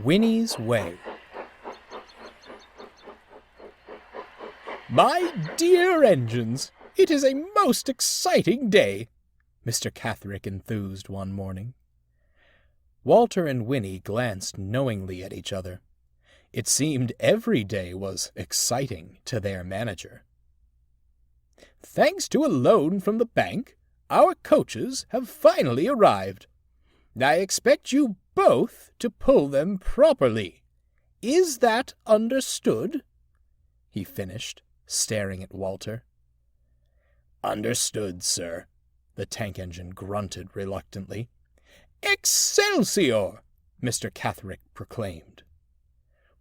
Winnie's Way. "My dear engines, it is a most exciting day," Mr. Catherick enthused one morning. Walter and Winnie glanced knowingly at each other. It seemed every day was exciting to their manager. "Thanks to a loan from the bank, our coaches have finally arrived. I expect you both to pull them properly. Is that understood?" he finished, staring at Walter. "Understood, sir," the tank engine grunted reluctantly. "Excelsior!" Mr. Catherick proclaimed.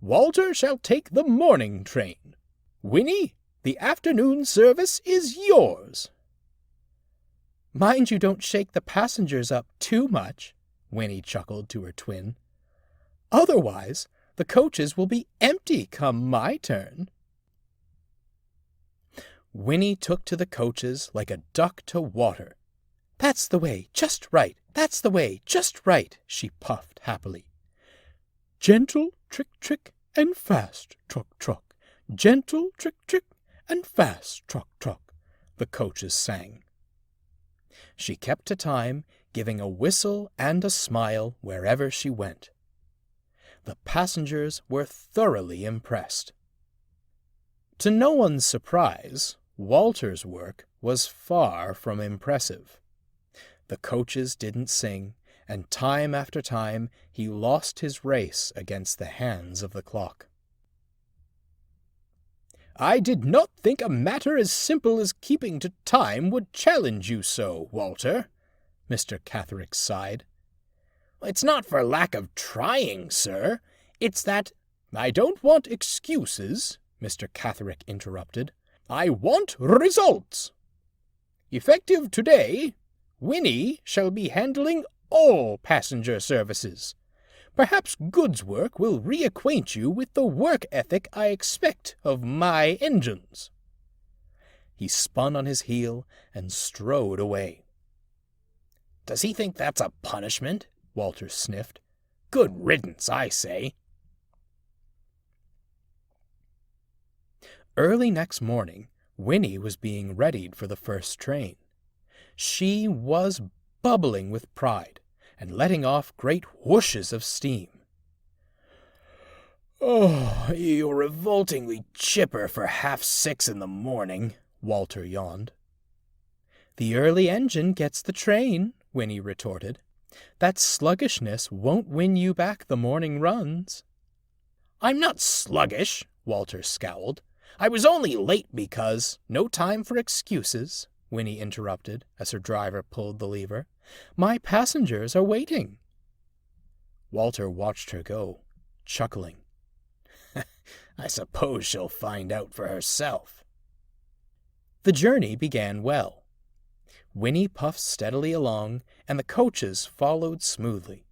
"Walter shall take the morning train. Winnie, the afternoon service is yours." "Mind you don't shake the passengers up too much," Winnie chuckled to her twin. "Otherwise, the coaches will be empty come my turn." Winnie took to the coaches like a duck to water. "That's the way, just right, that's the way, just right," she puffed happily. "Gentle, trick, trick, and fast, truck, truck. Gentle, trick, trick, and fast, truck, truck," the coaches sang. She kept to time, giving a whistle and a smile wherever she went. The passengers were thoroughly impressed. To no one's surprise, Walter's work was far from impressive. The coaches didn't sing, and time after time he lost his race against the hands of the clock. "I did not think a matter as simple as keeping to time would challenge you so, Walter," Mr. Catherick sighed. "It's not for lack of trying, sir. It's that—" "I don't want excuses," Mr. Catherick interrupted. "I want results. Effective today, Winnie shall be handling all passenger services. Perhaps goods work will reacquaint you with the work ethic I expect of my engines." He spun on his heel and strode away. "Does he think that's a punishment?" Walter sniffed. "Good riddance, I say." Early next morning, Winnie was being readied for the first train. She was bubbling with pride and letting off great whooshes of steam. "Oh, you're revoltingly chipper for 6:30 in the morning," Walter yawned. "The early engine gets the train," Winnie retorted. "That sluggishness won't win you back the morning runs." "I'm not sluggish," Walter scowled. "I was only late because—" "No time for excuses," Winnie interrupted as her driver pulled the lever. "My passengers are waiting." Walter watched her go, chuckling. "I suppose she'll find out for herself." The journey began well. Winnie puffed steadily along, and the coaches followed smoothly.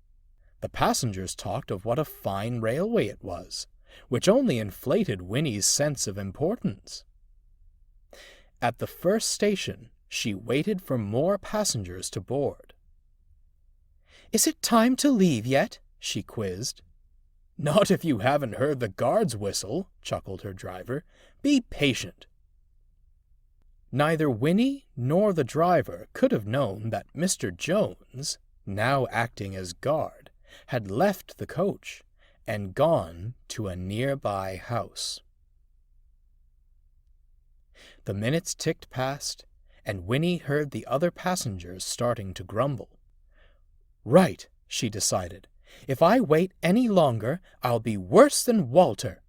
The passengers talked of what a fine railway it was, which only inflated Winnie's sense of importance. At the first station, she waited for more passengers to board. "Is it time to leave yet?" she quizzed. "Not if you haven't heard the guard's whistle," chuckled her driver. "Be patient." Neither Winnie nor the driver could have known that Mr. Jones, now acting as guard, had left the coach and gone to a nearby house. The minutes ticked past, and Winnie heard the other passengers starting to grumble. "Right," she decided. "If I wait any longer, I'll be worse than Walter."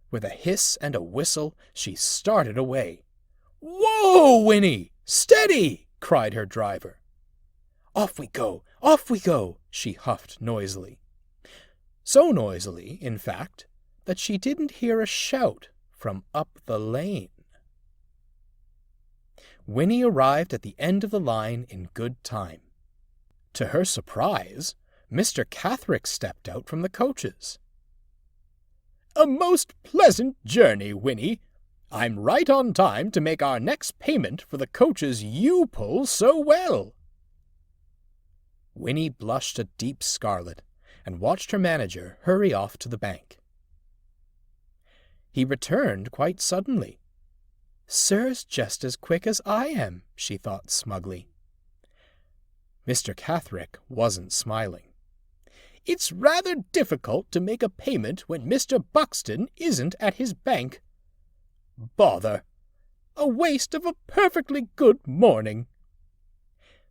With a hiss and a whistle, she started away. "Whoa, Winnie! Steady!" cried her driver. Off we go," she huffed noisily. So noisily, in fact, that she didn't hear a shout from up the lane. Winnie arrived at the end of the line in good time. To her surprise, Mr. Catherick stepped out from the coaches. "A most pleasant journey, Winnie. I'm right on time to make our next payment for the coaches you pull so well." Winnie blushed a deep scarlet and watched her manager hurry off to the bank. He returned quite suddenly. "Sir's just as quick as I am," she thought smugly. Mr. Catherick wasn't smiling. "It's rather difficult to make a payment when Mr. Buxton isn't at his bank. Bother! A waste of a perfectly good morning."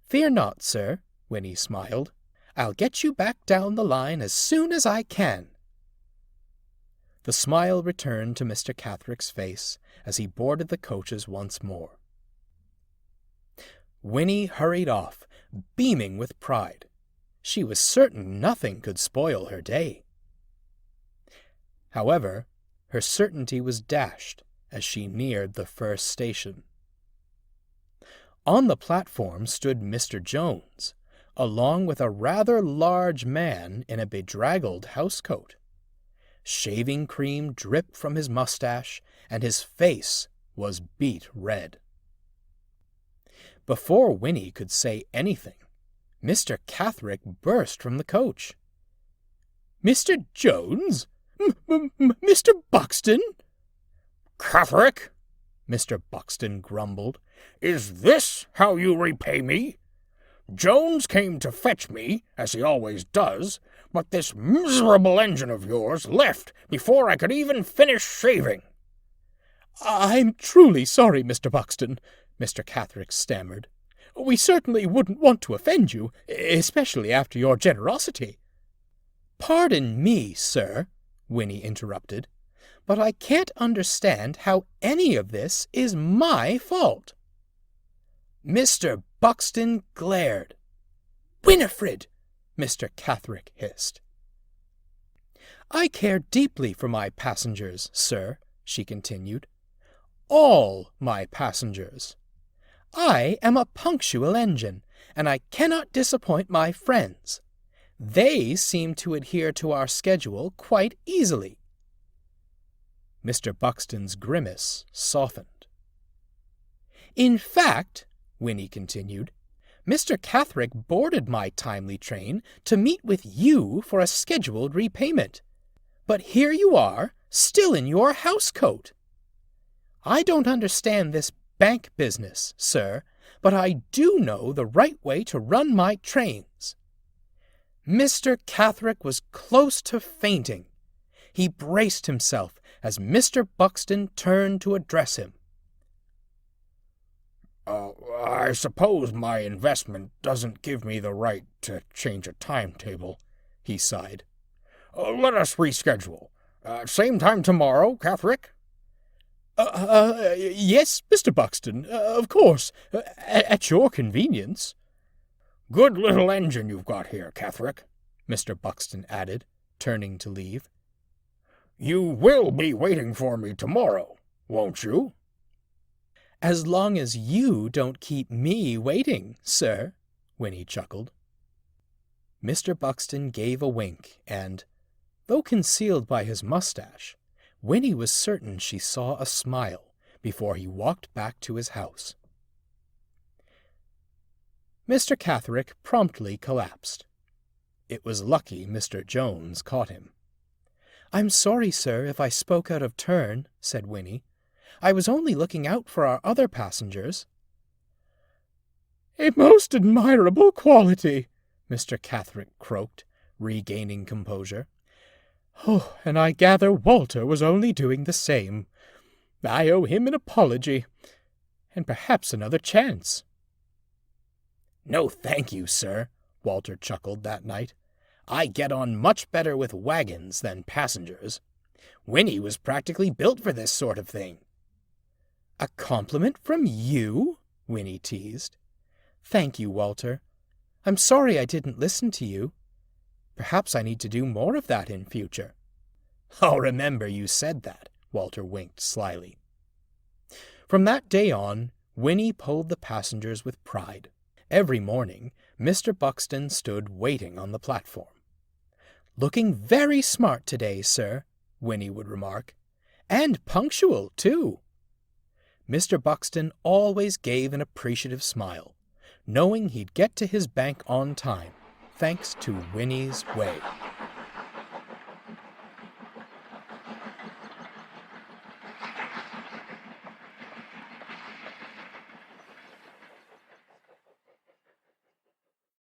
"Fear not, sir," Winnie smiled. "I'll get you back down the line as soon as I can." The smile returned to Mr. Catherick's face as he boarded the coaches once more. Winnie hurried off, beaming with pride. She was certain nothing could spoil her day. However, her certainty was dashed as she neared the first station. On the platform stood Mr. Jones, along with a rather large man in a bedraggled housecoat. Shaving cream dripped from his mustache, and his face was beet red. Before Winnie could say anything, Mr. Catherick burst from the coach. "Mr. Jones? Mr. Buxton?" "Catherick," Mr. Buxton grumbled, "is this how you repay me? Jones came to fetch me, as he always does, but this miserable engine of yours left before I could even finish shaving." "I'm truly sorry, Mr. Buxton," Mr. Catherick stammered. "We certainly wouldn't want to offend you, especially after your generosity." "Pardon me, sir," Winnie interrupted, "but I can't understand how any of this is my fault." Mr. Buxton glared. "Winifred!" Mr. Catherick hissed. "I care deeply for my passengers, sir," she continued. "All my passengers. I am a punctual engine, and I cannot disappoint my friends. They seem to adhere to our schedule quite easily." Mr. Buxton's grimace softened. "In fact," Winnie continued, "Mr. Catherick boarded my timely train to meet with you for a scheduled repayment. But here you are, still in your housecoat. I don't understand this bank business, sir, but I do know the right way to run my trains." Mr. Catherick was close to fainting. He braced himself as Mr. Buxton turned to address him. "I suppose my investment doesn't give me the right to change a timetable," he sighed. "Let us reschedule. Same time tomorrow, Catherick?" Yes, Mr. Buxton, of course, at your convenience." "Good little engine you've got here, Catherick," Mr. Buxton added, turning to leave. "You will be waiting for me tomorrow, won't you?" "As long as you don't keep me waiting, sir," Winnie chuckled. Mr. Buxton gave a wink, and, though concealed by his mustache, Winnie was certain she saw a smile before he walked back to his house. Mr. Catherick promptly collapsed. It was lucky Mr. Jones caught him. "I'm sorry, sir, if I spoke out of turn," said Winnie. "I was only looking out for our other passengers." "A most admirable quality," Mr. Catherick croaked, regaining composure. "Oh, and I gather Walter was only doing the same. I owe him an apology, and perhaps another chance." "No, thank you, sir," Walter chuckled that night. "I get on much better with wagons than passengers. Winnie was practically built for this sort of thing." "A compliment from you?" Winnie teased. "Thank you, Walter. I'm sorry I didn't listen to you. Perhaps I need to do more of that in future." "I'll remember you said that," Walter winked slyly. From that day on, Winnie pulled the passengers with pride. Every morning, Mr. Buxton stood waiting on the platform. "Looking very smart today, sir," Winnie would remark. "And punctual, too." Mr. Buxton always gave an appreciative smile, knowing he'd get to his bank on time, thanks to Winnie's way.